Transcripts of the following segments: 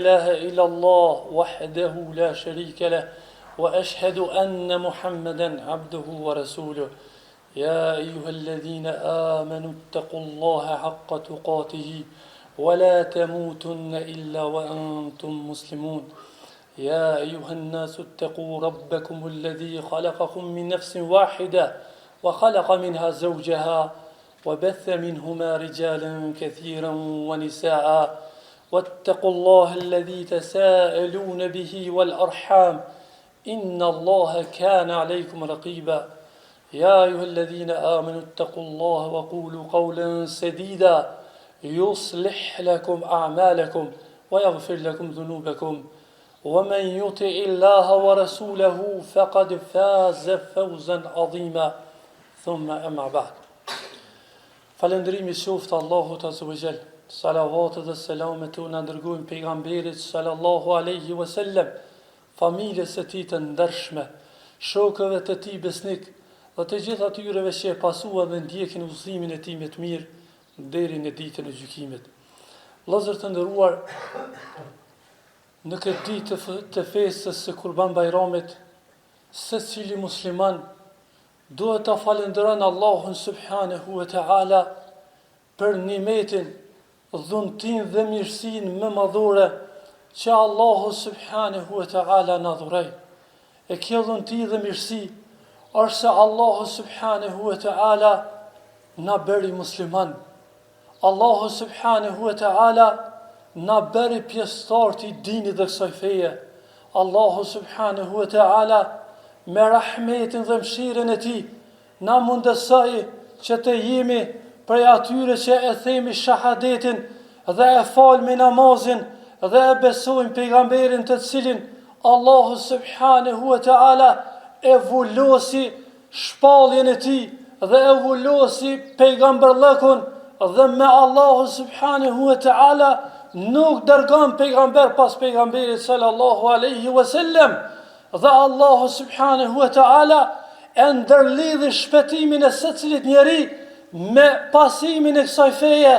إله إلا الله وحده لا شريك له وأشهد أن محمدا عبده ورسوله يا أيها الذين آمنوا اتقوا الله حق تقاته ولا تموتن إلا وأنتم مسلمون يا أيها الناس اتقوا ربكم الذي خلقكم من نفس واحدة وخلق منها زوجها وبث منهما رجالا كثيرا ونساء واتقوا الله الذي تساءلون به والأرحام إن الله كان عليكم رقيبا يا أيها الذين آمنوا اتقوا الله وقولوا قولا سديدا يصلح لكم أعمالكم ويغفر لكم ذنوبكم ومن يطع الله ورسوله فقد فاز فوزا عظيما ثم أما بعد Falëndrimi qoftë Allahut Azza wa Jall. Salavatet dhe selamet u na dërgojmë pejgamberit sallallahu alaihi wasallam, familjes së tij të ndershme, shokëve të tij besnik dhe të gjithë atyreve që e pasuan dhe ndjekin udhëzimin e tij me të mirë deri në ditën e gjykimit. Vëllezër të nderuar, në këtë ditë të festës së Kurban Bayramit, secili musliman duhet të falënderon Allahun subhanahu wa ta'ala për nimetin, dhuntin dhe mirësin më madhore që Allahu subhanahu wa ta'ala na dhuroi. E kjo dhunti dhe mirësi është se Allahu subhanahu wa ta'ala na bëri musliman. Allahu subhanahu wa ta'ala na bëri pjesëtar të dinit dhe kësaj feje. Allahu subhanahu wa ta'ala me rahmetin dhe mëshirën e tij na mundësoi që të jemi prej atyre që e themi shahadetin dhe e falmi namazin dhe e besojmë pejgamberin të cilin Allahu subhanahu wa ta'ala e vullosi shpalljen e tij dhe e vullosi pejgamberllëkun dhe me Allahu subhanahu wa ta'ala nuk dërgon pejgamber pas pejgamberit sallallahu alaihi wasallam. Dhe Allahu subhanahu wa ta'ala e ndërlidhi shpëtimin e secilit njeri me pasimin e kësaj feje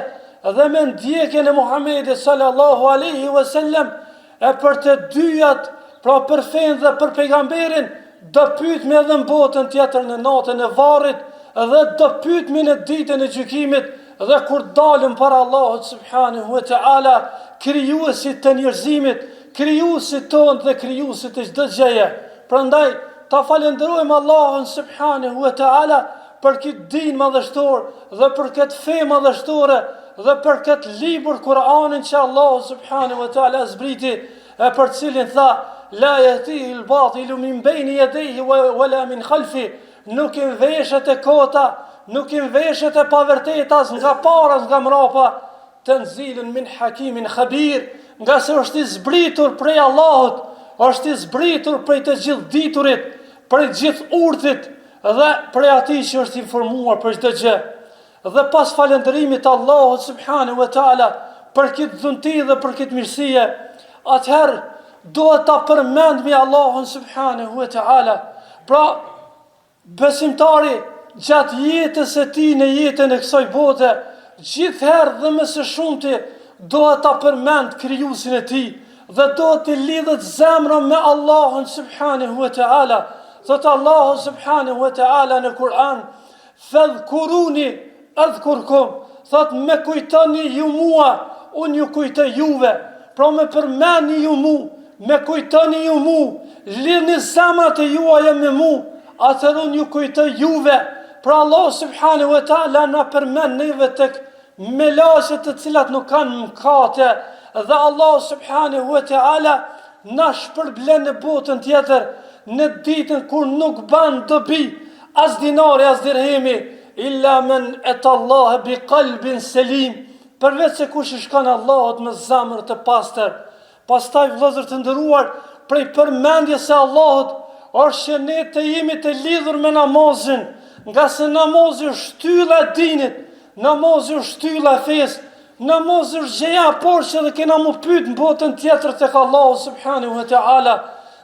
dhe me ndjekjen e Muhamedit sallallahu alaihi wasallam. E për të dyjat, pra për fen dhe për pejgamberin, do pyetme edhe në botën tjetër në natën e varrit dhe do pyetme në ditën e gjykimit dhe kur dalëm para Allahut subhanahu wa ta'ala, krijuesit të njerëzimit, krijuesit tonë dhe krijuesit të çdo gjëje. Prandaj ta falenderojmë Allahun subhanahu wa ta'ala për këtë dinë madhështor dhe për këtë fe madhështore dhe për këtë libër Kur'anin që Allahu subhanahu wa ta'ala zbriti, e për cilin tha la yatihi al-batilu min bayni yadayhi wala min khalfi, nuk i veshët e kota, nuk i veshët e pavërtetas nga para nga mrapa, tanzilun min hakimin khabir, nga se është i zbritur prej Allahut, është i zbritur prej të gjithë diturit, prej gjithë urtit dhe prej atij që është informuar për çdo gjë. Dhe pas falënderimit të Allahut subhanahu wa ta'ala për këtë dhunti dhe për këtë mirësie, atëherë duhet ta përmendmi Allahun subhanahu wa ta'ala. Pra, besimtari gjatë jetës e tij në jetën e kësaj bote, gjithherë dhe më së shumti duhet ta përmend krijuesin e tij dhe duhet të lidhet zemra me Allahun subhanahu wa ta'ala. Thot Allahu subhanahu wa ta'ala në Kur'an, fadhkuruni adhkurkum, thot me kujtoni ju mua, unë ju kujtoj juve. Pra me përmendni ju mu, me kujtoni ju mu, lidhni zemrat e juaja me mu, atëherë unë ju kujtoj juve. Pra Allah subhanahu wa ta'ala na përmend neve tek me lashe të cilat nuk kanë mëkate, dhe Allah subhanahu wa ta'ala na shpërblen në botën tjetër, në ditën kur nuk ban dobi as dinari as dirhemi, illa men et Allah bi qalbin selim, përveç se kush i shkon Allahut me zemër të pastër. Pastaj vëllezër të nderuar, prej përmendjes së Allahut është që ne të jemi të lidhur me namazin, nga se namazi është shtylla e dinit, namazi është shtylla e fesë, namazi është gjëja porçë dhe kena mu pyet në botën tjetër tek Allahu subhanahu wa ta'ala.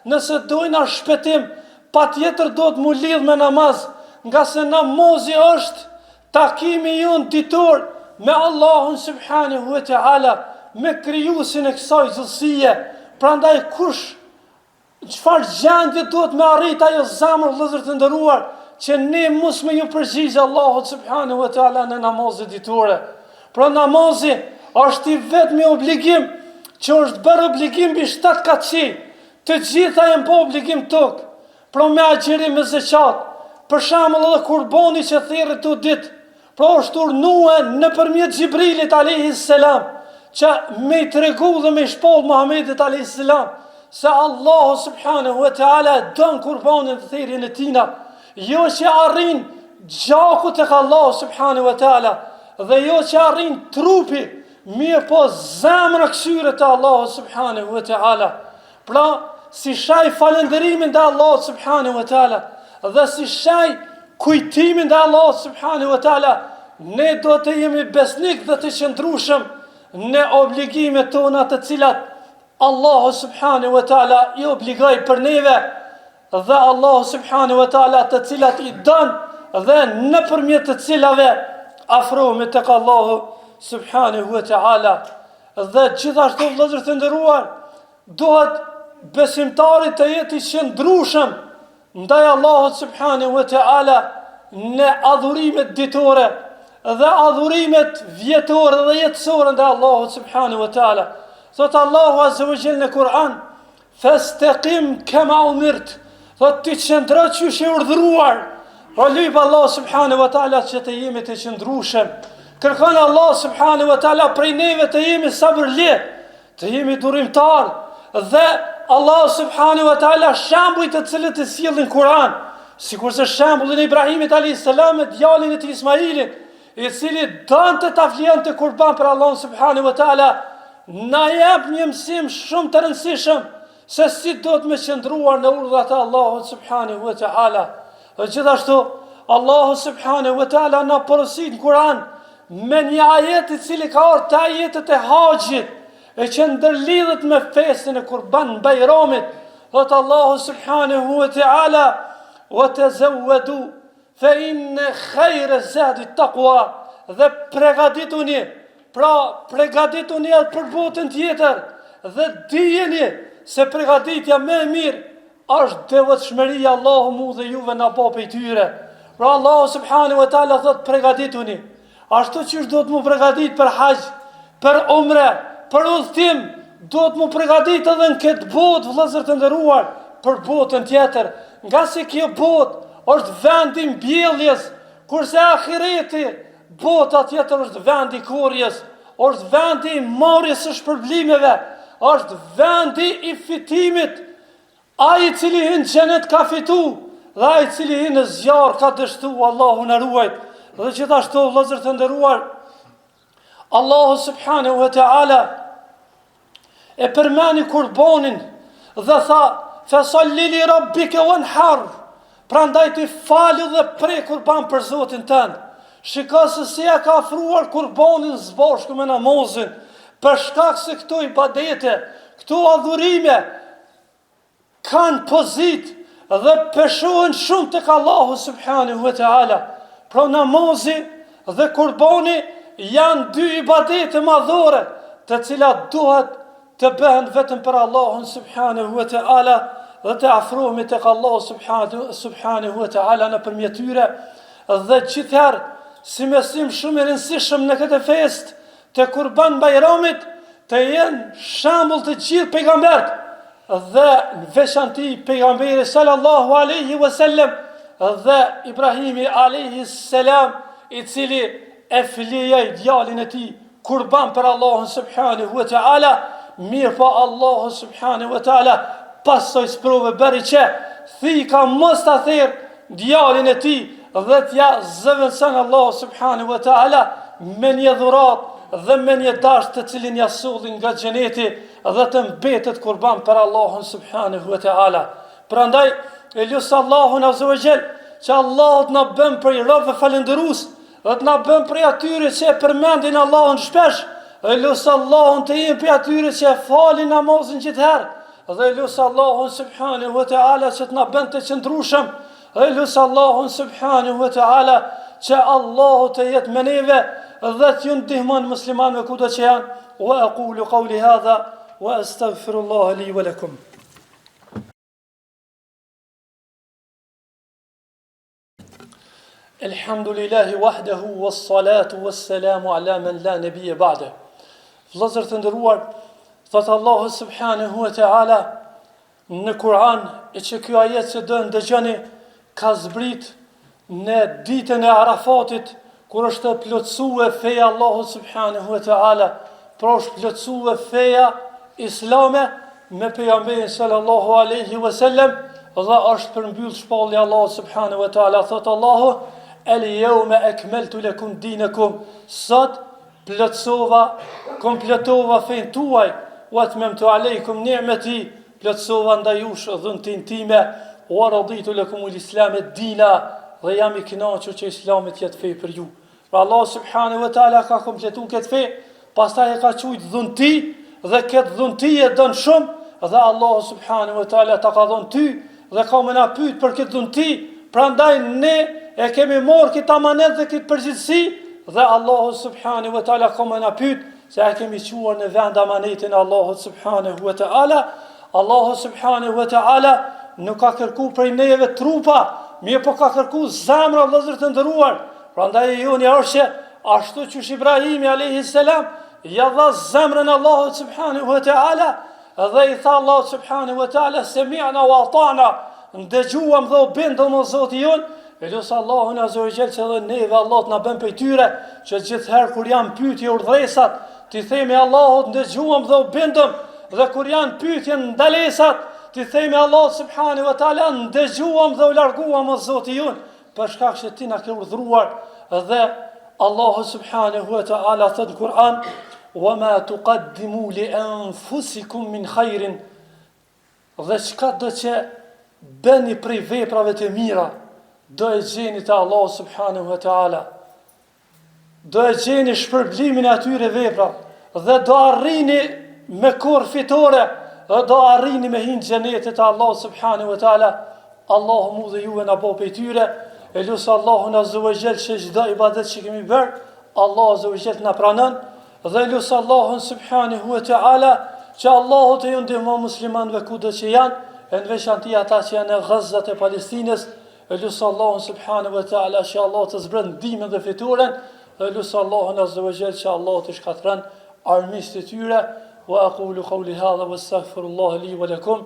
Nëse dojna shpëtim, patjetër do të mu lidh me namaz, nga se namazi është takimi jon ditor me Allahun subhanahu wa ta'ala. me krijuesin e kësaj gjësie. Prandaj kush çfarë gjendje duhet me arrit ajo zemër, vëllezër të nderuar, që ne mos me ju përgjigj Allahut subhanahu wa taala në namazet ditore. Pra namazi është i vetmi obligim që është bërë obligim mbi 7 kaçi. Të gjitha janë po obligim tok. Pra me agjerim me zeqat, për shembull edhe kurbani që thirrët u ditë, pra është urnue nëpërmjet Xhibrilit alayhis salam, që me i tregu dhe me i shpoll Muhamedit alayhis salam se Allahu subhanahu wa taala don kurbanin të thirrjen e tina, jo që arrin gjaku tek Allahu subhanahu wa taala, dhe jo që arrin trupi, mirë po zemra këshyre të Allahu subhanahu wa taala. Pra si shaj falënderimin dhe Allahu subhanahu wa taala, dhe si shaj kujtimin dhe Allahu subhanahu wa taala, ne do të jemi besnik dhe të qëndrueshëm në obligimet tona të cilat Allahu subhanahu wa taala i obligoi për neve, dhe Allahu subhanahu wa taala të cilat i don dhe nëpërmjet të cilave afrohemi tek Allahu subhanahu wa taala. Dhe gjithashtu vëllezër të nderuar, duhet besimtarit të jetë i qëndrueshëm ndaj Allahut subhanahu wa taala në adhurimet ditore dhe adhurimet vjetore dhe jetësore ndaj Allahut subhanahu wa taala. Thot Allahu azza wa jalla në Kur'an: "Fastaqim kama umirt." Thot ti qëndro që është e urdhëruar. O lyp Allah subhanahu wa taala që të jemi të qëndrueshëm. Kërkon Allah subhanahu wa taala prej neve të jemi sabërli, të jemi durimtar. Dhe Allah subhanahu wa taala shembujt të cilët e sjellin Kur'an, sikurse shembullin e Ibrahimit alayhis salam me djalin e tij Ismailit, i cili donte ta flente kurban për Allah subhanahu wa taala, na jep një mësim shumë të rëndësishëm se si do të me qëndruar në urdhat e Allahut subhanahu wa taala. Dhe gjithashtu Allahu subhanahu wa taala na porosit në Kur'an me një ajet i cili ka ardhur te ajetet e haxhit, e që ndërlidhet me festin e kurban në Bajramit. Thot Allahu subhanahu wa taala: "Wa tazawwadu fa inna khayra zadi taqwa." Dhe pregadituni, pra pregadituni edhe për botën tjetër, dhe dijeni se pregaditja më e mirë është devotshmëria. Allahu mu dhe juve na bë prej tyre. Pra Allahu subhanahu wa taala thot pregadituni. Ashtu që do të mu pregadit për hajj, për umre, për udhtim, do të mu pregadit edhe në këtë botë, vëllezër të nderuar, për botën tjetër. Nga se kjo botë është vendi mbjelljes, kurse ahireti, bota tjetër është vendi korrjes, është vendi i marrjes së shpërblimeve, është vendi i fitimit. Ai i cili hyn në xhenet ka fitu, dhe ai i cili hyn në zjarr ka dështu. Allahu na ruaj. Dhe gjithashtu vëllezër të nderuar, Allahu subhanahu wa taala e përmeni kurbanin dhe tha: "Fasalli li rabbika wanhar." Prandaj ti falu dhe prej kurban për Zotin tënd. Shiko se si ja ka afruar kurbanin së bashku me namazin, për shkak se këto ibadete, këto adhurime kanë pozit dhe peshohen shumë tek Allahu subhanahu wa taala. Pra namazi dhe kurbani janë dy ibadete madhore, të cilat duhet të bëhen vetëm për Allahun subhanahu wa taala dhe të afrohemi tek Allahu subhanahu wa taala nëpërmjet tyre. Dhe gjithherë si mesim shumë i rëndësishëm në këtë fest të Kurban Bajramit të jenë shembull të gjithë pejgambert, dhe në veçanti pejgamberi sallallahu alaihi wasallam dhe Ibrahimi alaihi salam, i cili e flijai djalin e tij kurban për Allahun subhanahu wa taala. Mirë po Allahu subhanahu wa taala pasoj sprove bëri që thika mos ta thirr djalin e tij dhe t'ja zëvendëson Allahu subhanahu wa taala me një dhuratë dhe me një dasht të cilin ja solli nga xheneti, dhe të mbetet kurban për Allahun subhanahu wa taala. Prandaj e lusë Allahun azza wa jall që Allahu të na bën prej robëve falëndërues, dhe të na bën prej atyre që e përmendin Allahun shpesh. E lusë Allahun të jemi prej atyre që e falin namazin gjithherë, dhe e lusë Allahun subhanahu wa taala që të na bën të qëndrueshëm. E lusë Allahun subhanahu wa taala që Allahu të jetë me neve dhe t'ju ndihmon muslimanëve kudo që janë. Wa aqulu qawli hadha wa astaghfirullaha li wa lakum. Elhamdulillahi wahdahu wassalatu wassalamu ala man la nabiyya ba'da. Vëllezër të nderuar, thot Allahu subhanahu wa ta'ala në Kur'an, e që ky ajet që do ndëgjoni ka zbrit në ditën e Arafatit, kur është plotësuar feja Allahu subhanahu wa ta'ala, pra është plotësuar feja islame me pejgamberin sallallahu alaihi wasallam, dhe është përmbyll shpallja Allahu subhanahu wa ta'ala. Thot Allahu: "El-yawma akmaltu lakum dinakum", sot plotësova, kompletova fen tuaj, wa atmamtu alaykum ni'mati, plotësova ndaj jush dhuntin time, wa raditu lakum al-islam ad-dina, dhe jam i kënaqur që Islami të jetë fe për ju. Pra Allah subhanahu wa ta'ala ka kompletuar këtë fe, pastaj e ka thujt dhunti, dhe këtë dhunti e don shumë, dhe Allah subhanahu wa ta'ala ta ka dhënë ty, dhe ka më na pyet për këtë dhunti. Prandaj ne e kemi marrë këtë amanet dhe këtë përgjegjësi, dhe Allahu subhanahu wa ta'ala ka më na pyet se a kemi quar në vend amanetin Allahu subhanahu wa ta'ala. Allahu subhanahu wa ta'ala nuk ka kërku prej neve trupa, mirë po ka kërku zemra, vëllezër të nderuar. Prandaj joni është ashtu që Ibrahimi alayhi salam ja dha zemrën Allahu subhanahu wa ta'ala, dhe i tha Allahu subhanahu wa ta'ala: "Sami'na wa ata'na", ndëgjuam dhe u bindëm o Zoti jon. E lutja Allahun azza wa jall që edhe neve Allah na bën prej tyre, që gjithherë kur janë pyetje urdhëresat, ti themi Allahut ndëgjuam dhe u bindëm, dhe kur janë pyetje ndalesat, ti themi Allah subhanahu wa ta'ala ndëgjuam dhe u larguam o Zoti jon, për shkak se ti na ke urdhëruar. Dhe Allahu subhanahu wa ta'ala thot në Kur'an: "Wa ma tuqaddimu li anfusikum min khairin", dhe çka do që bëni prej veprave të mira, do e gjeni te Allah subhanahu wa ta'ala, do e gjeni shpërblimin e atyre vepra, dhe do arrini me kur fitore, dhe do arrini me hinë xhenetet e Allah subhanahu wa ta'ala. Allahu mu dhe juve na bo prej tyre. E lusë Allahun azza wa jall që çdo ibadet që kemi bërë, Allah azza wa jall na pranon, dhe lusë Allahun subhanahu wa ta'ala që Allahu të ju ndihmon muslimanëve kudo që janë, e në veçanti ata që janë në Gazat e Palestinës. E lusë Allahun subhanahu wa ta'ala që Allah të zbron ndihmën dhe fituren, dhe lusë Allahun azza wa jall që Allah të shkatron armiqtë e tyre. Wa aqulu qawli hadha wastaghfirullaha li wa lakum.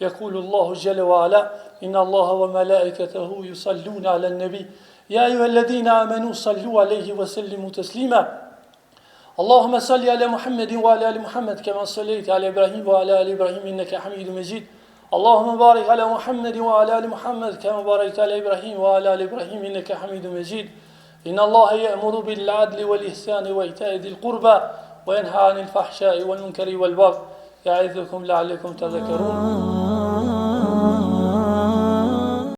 يقول الله جل وعلا: إن الله وملائكته يصلون على النبي يا أيها الذين آمنوا صلوا عليه وسلموا تسليما اللهم صل على محمد وعلى آل محمد كما صليت على إبراهيم وعلى آل إبراهيم إنك حميد مجيد اللهم بارك على محمد وعلى آل محمد كما باركت على إبراهيم وعلى آل إبراهيم إنك حميد مجيد إن الله يأمر بالعدل والإحسان وإيتاء ذي القربى وينهى عن الفحشاء والمنكر والبغي يعظكم لعلكم تذكرون